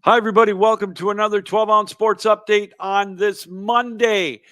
Hi, everybody. Welcome to another 12-ounce sports update on this Monday,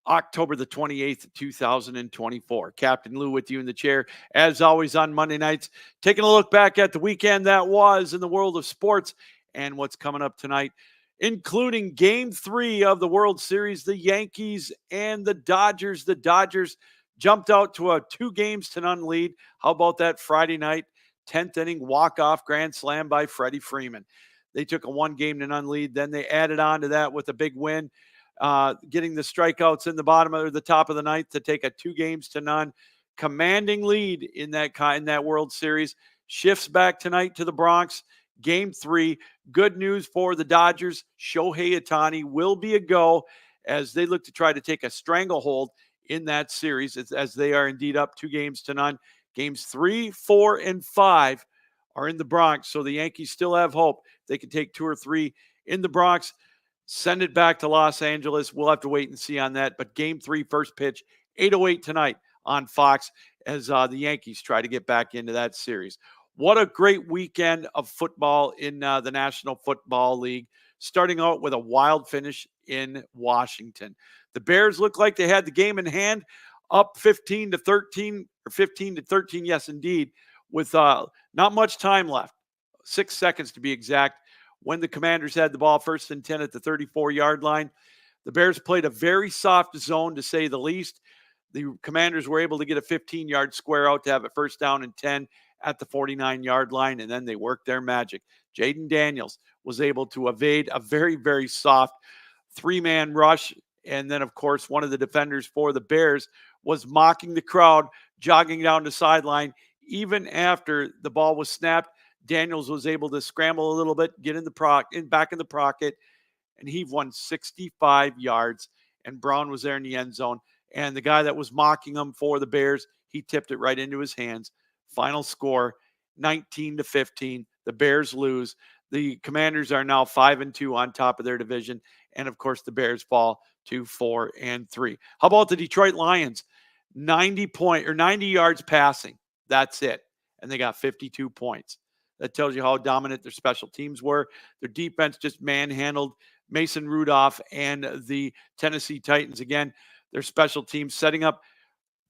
October the 28th, 2024. Captain Lou with you in the chair, as always, on Monday nights, taking a look back at the weekend that was in the world of sports and what's coming up tonight, including Game 3 of the World Series, the Yankees and the Dodgers. The Dodgers jumped out to a 2-0 lead. How about that Friday night, 10th inning walk-off grand slam by Freddie Freeman? They took a 1-0 lead. Then they added on to that with a big win, getting the strikeouts in the bottom or the top of the ninth to take a 2-0 commanding lead in that World Series. Shifts back tonight to the Bronx. Game 3. Good news for the Dodgers. Shohei Ohtani will be a go as they look to try to take a stranglehold in that series as they are indeed up 2-0. Games 3, 4, and 5 are in the Bronx, so the Yankees still have hope. They can take 2 or 3 in the Bronx, send it back to Los Angeles. We'll have to wait and see on that. But Game 3, first pitch, 8:08 tonight on Fox as the Yankees try to get back into that series. What a great weekend of football in the National Football League, starting out with a wild finish in Washington. The Bears looked like they had the game in hand, up 15-13 or 15-13, yes, indeed, with not much time left, 6 seconds to be exact, when the Commanders had the ball 1st and 10 at the 34-yard line. The Bears played a very soft zone, to say the least. The Commanders were able to get a 15-yard square out to have it 1st down and 10 at the 49-yard line, and then they worked their magic. Jaden Daniels was able to evade a very, very soft 3-man rush. And then, of course, one of the defenders for the Bears was mocking the crowd, jogging down the sideline. Even after the ball was snapped, Daniels was able to scramble a little bit, get back in the pocket, and he won 65 yards. And Brown was there in the end zone. And the guy that was mocking him for the Bears, he tipped it right into his hands. Final score, 19-15. The Bears lose. The Commanders are now 5-2 on top of their division. And of course, the Bears fall to 4-3. How about the Detroit Lions? 90 yards passing. That's it. And they got 52 points. That tells you how dominant their special teams were. Their defense just manhandled Mason Rudolph and the Tennessee Titans. Again, their special teams setting up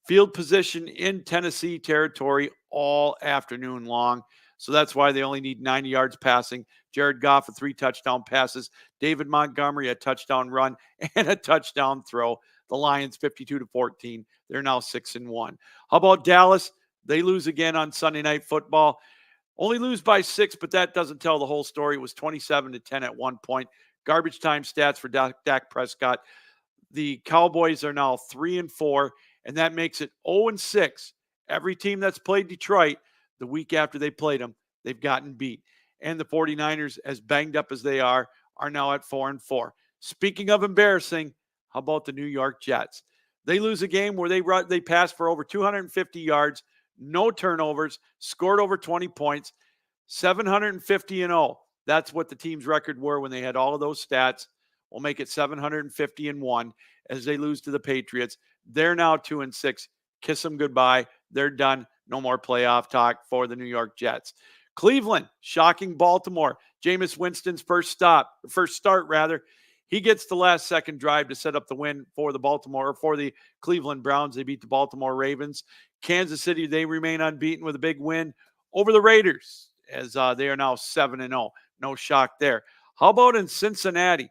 field position in Tennessee territory all afternoon long. So that's why they only need 90 yards passing. Jared Goff with 3 touchdown passes. David Montgomery, a touchdown run and a touchdown throw. The Lions 52-14. They're now 6-1. How about Dallas? They lose again on Sunday Night Football. Only lose by 6, but that doesn't tell the whole story. It was 27-10 at one point. Garbage time stats for Dak Prescott. The Cowboys are now 3-4, and that makes it 0-6. Every team that's played Detroit the week after they played them, they've gotten beat. And the 49ers, as banged up as they are now at 4-4. Speaking of embarrassing, how about the New York Jets? They lose a game where they passed for over 250 yards, no turnovers, scored over 20 points, 750-0. That's what the team's record were when they had all of those stats. We'll make it 750-1 as they lose to the Patriots. They're now 2-6. Kiss them goodbye. They're done. No more playoff talk for the New York Jets. Cleveland, shocking Baltimore. Jameis Winston's first start. He gets the last second drive to set up the win for the Cleveland Browns. They beat the Baltimore Ravens. Kansas City, they remain unbeaten with a big win over the Raiders as they are now 7-0. No shock there. How about in Cincinnati?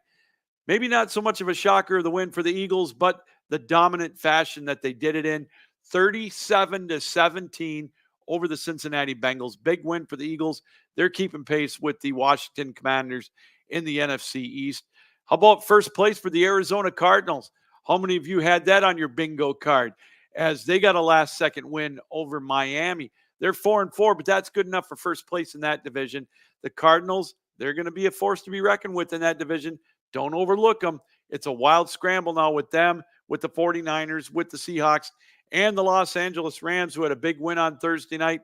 Maybe not so much of a shocker, the win for the Eagles, but the dominant fashion that they did it in. 37-17 over the Cincinnati Bengals. Big win for the Eagles. They're keeping pace with the Washington Commanders in the NFC East. How about first place for the Arizona Cardinals? How many of you had that on your bingo card? As they got a last-second win over Miami. They're 4-4, but that's good enough for first place in that division. The Cardinals, they're going to be a force to be reckoned with in that division. Don't overlook them. It's a wild scramble now with them, with the 49ers, with the Seahawks, and the Los Angeles Rams, who had a big win on Thursday night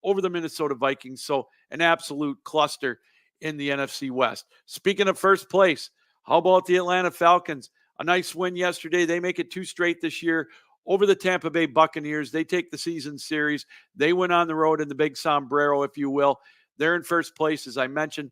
over the Minnesota Vikings. So an absolute cluster in the NFC West. Speaking of first place, how about the Atlanta Falcons? A nice win yesterday. They make it 2 straight this year over the Tampa Bay Buccaneers. They take the season series. They went on the road in the big sombrero, if you will. They're in first place, as I mentioned,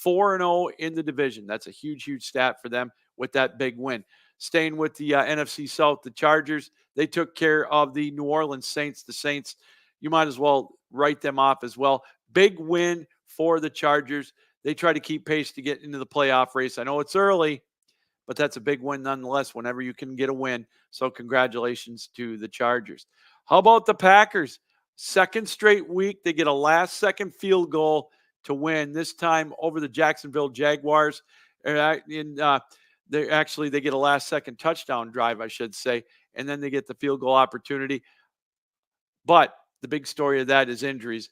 4-0 in the division. That's a huge, huge stat for them with that big win. Staying with the NFC South, the Chargers, they took care of the New Orleans Saints. The Saints, you might as well write them off as well. Big win for the Chargers. They try to keep pace to get into the playoff race. I know it's early, but that's a big win nonetheless whenever you can get a win. So congratulations to the Chargers. How about the Packers? Second straight week, they get a last-second field goal to win, this time over the Jacksonville Jaguars. They get a last-second touchdown drive, I should say, and then they get the field goal opportunity. But the big story of that is injuries.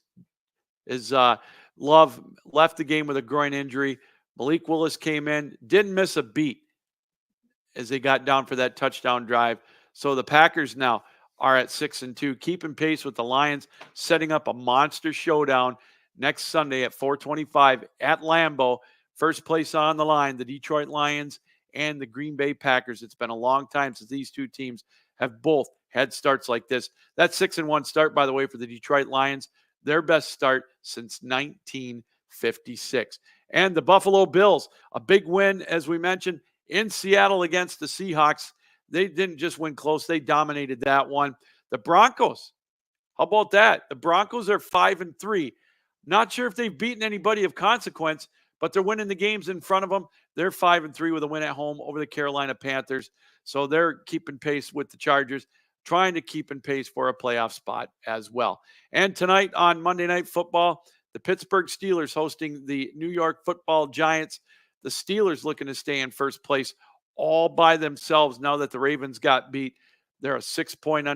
Love left the game with a groin injury. Malik Willis came in, didn't miss a beat as they got down for that touchdown drive. So the Packers now are at 6-2, keeping pace with the Lions, setting up a monster showdown next Sunday at 4:25 at Lambeau. First place on the line, the Detroit Lions and the Green Bay Packers. It's been a long time since these two teams have both had starts like this. That 6-1 start, by the way, for the Detroit Lions, their best start since 1956. And the Buffalo Bills, a big win, as we mentioned, in Seattle against the Seahawks. They didn't just win close. They dominated that one. The Broncos, how about that? The Broncos are 5-3. Not sure if they've beaten anybody of consequence, but they're winning the games in front of them. They're 5-3 with a win at home over the Carolina Panthers. So they're keeping pace with the Chargers, trying to keep in pace for a playoff spot as well. And tonight on Monday Night Football, the Pittsburgh Steelers hosting the New York Football Giants. The Steelers looking to stay in first place all by themselves now that the Ravens got beat. They're a 6-point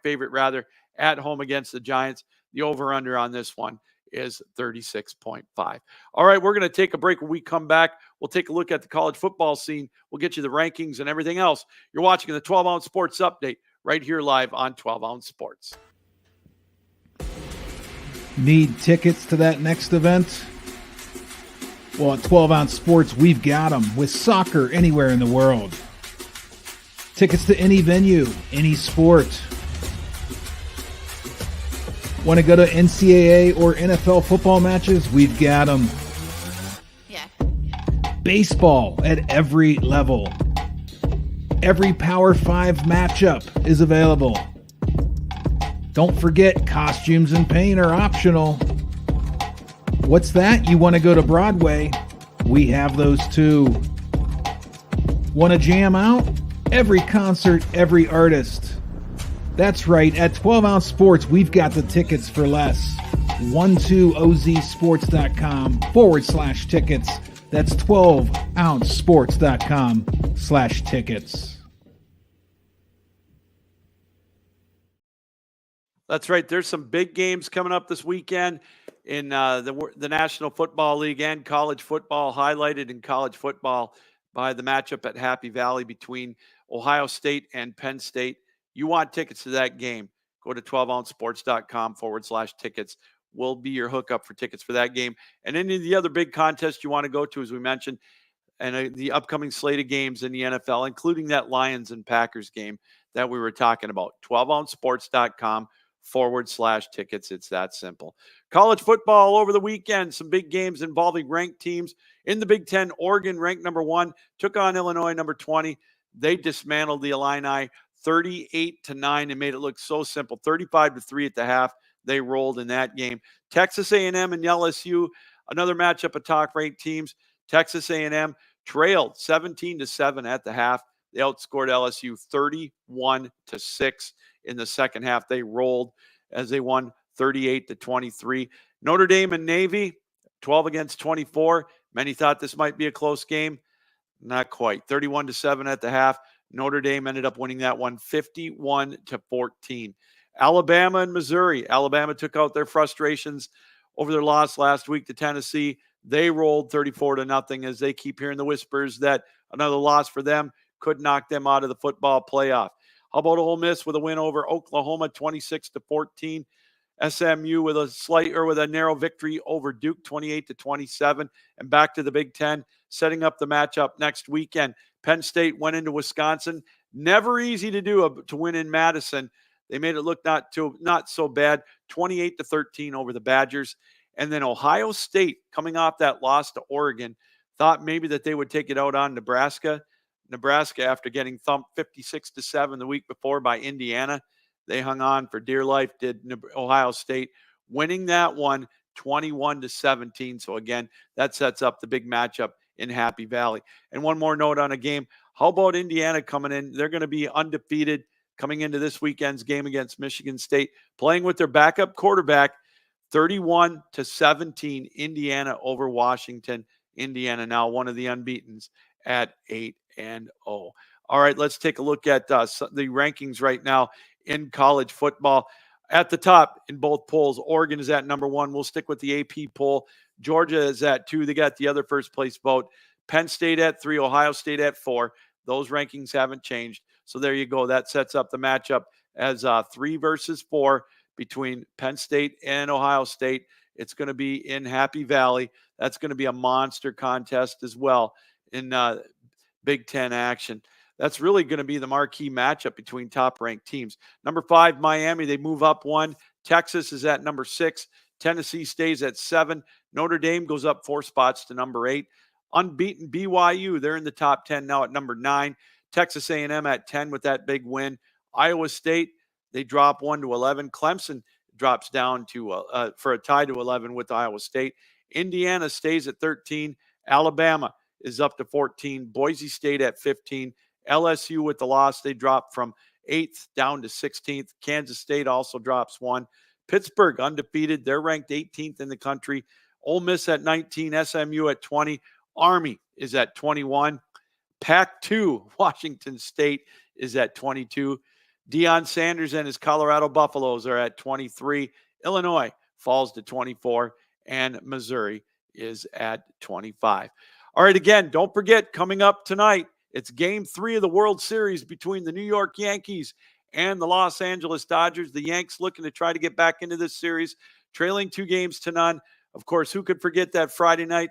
favorite rather at home against the Giants. The over-under on this one is 36.5. All right, we're going to take a break. When we come back, we'll take a look at the college football scene. We'll get you the rankings and everything else. You're watching the 12-Ounce Sports Update right here live on 12-Ounce Sports. Need tickets to that next event? Well, at 12-Ounce Sports, we've got them with soccer anywhere in the world. Tickets to any venue, any sport. Want to go to NCAA or NFL football matches? We've got them. Yeah. Baseball at every level. Every Power 5 matchup is available. Don't forget, costumes and paint are optional. What's that? You want to go to Broadway? We have those too. Want to jam out? Every concert, every artist. That's right. At 12-Ounce Sports, we've got the tickets for less. 12ozsports.com/tickets. That's 12ouncesports.com/tickets. That's right. There's some big games coming up this weekend in the National Football League and college football, highlighted in college football by the matchup at Happy Valley between Ohio State and Penn State. You want tickets to that game, go to 12ouncesports.com/tickets. Will be your hookup for tickets for that game. And any of the other big contests you want to go to, as we mentioned, and the upcoming slate of games in the NFL, including that Lions and Packers game that we were talking about. 12ouncesports.com/tickets. It's that simple. College football over the weekend, some big games involving ranked teams. In the Big Ten, Oregon, ranked number 1, took on Illinois, number 20. They dismantled the Illini 38-9 and made it look so simple. 35-3 at the half. They rolled in that game. Texas A&M and LSU, another matchup of top-ranked teams. Texas A&M trailed 17-7 at the half. They outscored LSU 31-6 in the second half. They rolled as they won 38-23. Notre Dame and Navy, 12-24. Many thought this might be a close game. Not quite. 31-7 at the half. Notre Dame ended up winning that one 51-14. Alabama and Missouri. Alabama took out their frustrations over their loss last week to Tennessee. They rolled 34-0 as they keep hearing the whispers that another loss for them could knock them out of the football playoff. How about Ole Miss with a win over Oklahoma 26-14? SMU with a narrow victory over Duke 28-27. And back to the Big Ten, setting up the matchup next weekend. Penn State went into Wisconsin. Never easy to do to win in Madison. They made it look not so bad, 28-13 over the Badgers. And then Ohio State, coming off that loss to Oregon, thought maybe that they would take it out on Nebraska. Nebraska, after getting thumped 56-7 the week before by Indiana, they hung on for dear life, did Ohio State, winning that one 21-17. So again, that sets up the big matchup in Happy Valley. And one more note on a game. How about Indiana coming in? They're going to be undefeated coming into this weekend's game against Michigan State, playing with their backup quarterback, 31-17, Indiana over Washington. Indiana now one of the unbeatens at 8-0. All right, let's take a look at the rankings right now in college football. At the top in both polls, Oregon is at number 1. We'll stick with the AP poll. Georgia is at 2. They got the other first place vote. Penn State at 3, Ohio State at 4. Those rankings haven't changed. So there you go. That sets up the matchup as 3 versus 4 between Penn State and Ohio State. It's going to be in Happy Valley. That's going to be a monster contest as well in Big Ten action. That's really going to be the marquee matchup between top-ranked teams. Number 5, Miami, they move up 1. Texas is at number 6. Tennessee stays at 7. Notre Dame goes up 4 spots to number 8. Unbeaten BYU, they're in the top 10 now at number 9. Texas A&M at 10 with that big win. Iowa State, they drop 1 to 11. Clemson drops down to for a tie to 11 with Iowa State. Indiana stays at 13. Alabama is up to 14. Boise State at 15. LSU with the loss, they drop from 8th down to 16th. Kansas State also drops 1. Pittsburgh undefeated. They're ranked 18th in the country. Ole Miss at 19. SMU at 20. Army is at 21. Pac-2, Washington State is at 22. Deion Sanders and his Colorado Buffaloes are at 23. Illinois falls to 24. And Missouri is at 25. All right, again, don't forget, coming up tonight, it's Game 3 of the World Series between the New York Yankees and the Los Angeles Dodgers. The Yanks looking to try to get back into this series, trailing 2-0. Of course, who could forget that Friday night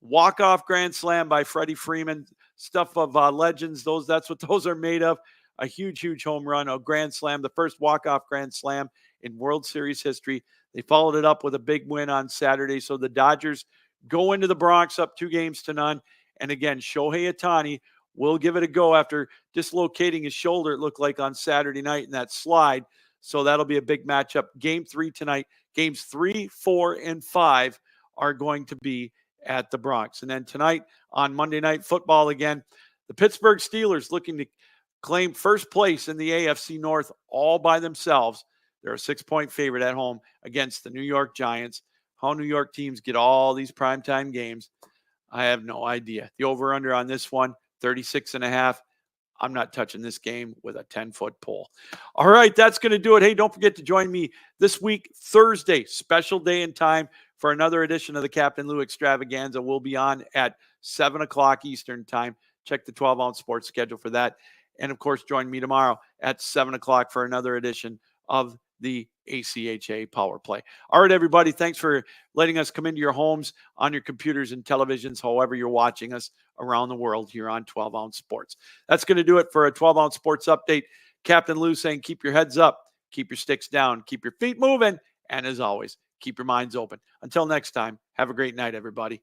walk-off grand slam by Freddie Freeman, stuff of legends. That's what those are made of. A huge, huge home run, a grand slam, the first walk-off grand slam in World Series history. They followed it up with a big win on Saturday. So the Dodgers go into the Bronx up 2-0. And again, Shohei Ohtani will give it a go after dislocating his shoulder, it looked like, on Saturday night in that slide. So that'll be a big matchup. Game 3 tonight. Games 3, 4, and 5 are going to be at the Bronx. And then tonight on Monday Night Football again, the Pittsburgh Steelers looking to claim first place in the AFC North all by themselves. They're a 6-point favorite at home against the New York Giants. How New York teams get all these primetime games, I have no idea. The over-under on this one, 36.5. I'm not touching this game with a 10-foot pole. All right, that's going to do it. Hey, don't forget to join me this week, Thursday, special day and time for another edition of the Captain Lou Extravaganza. We'll be on at 7 o'clock Eastern time. Check the 12-ounce sports schedule for that. And, of course, join me tomorrow at 7 o'clock for another edition of the ACHA Power Play. All right, everybody, thanks for letting us come into your homes, on your computers and televisions, however you're watching us around the world here on 12-ounce sports. That's going to do it for a 12-ounce sports update. Captain Lou saying keep your heads up, keep your sticks down, keep your feet moving, and as always, keep your minds open. Until next time, have a great night, everybody.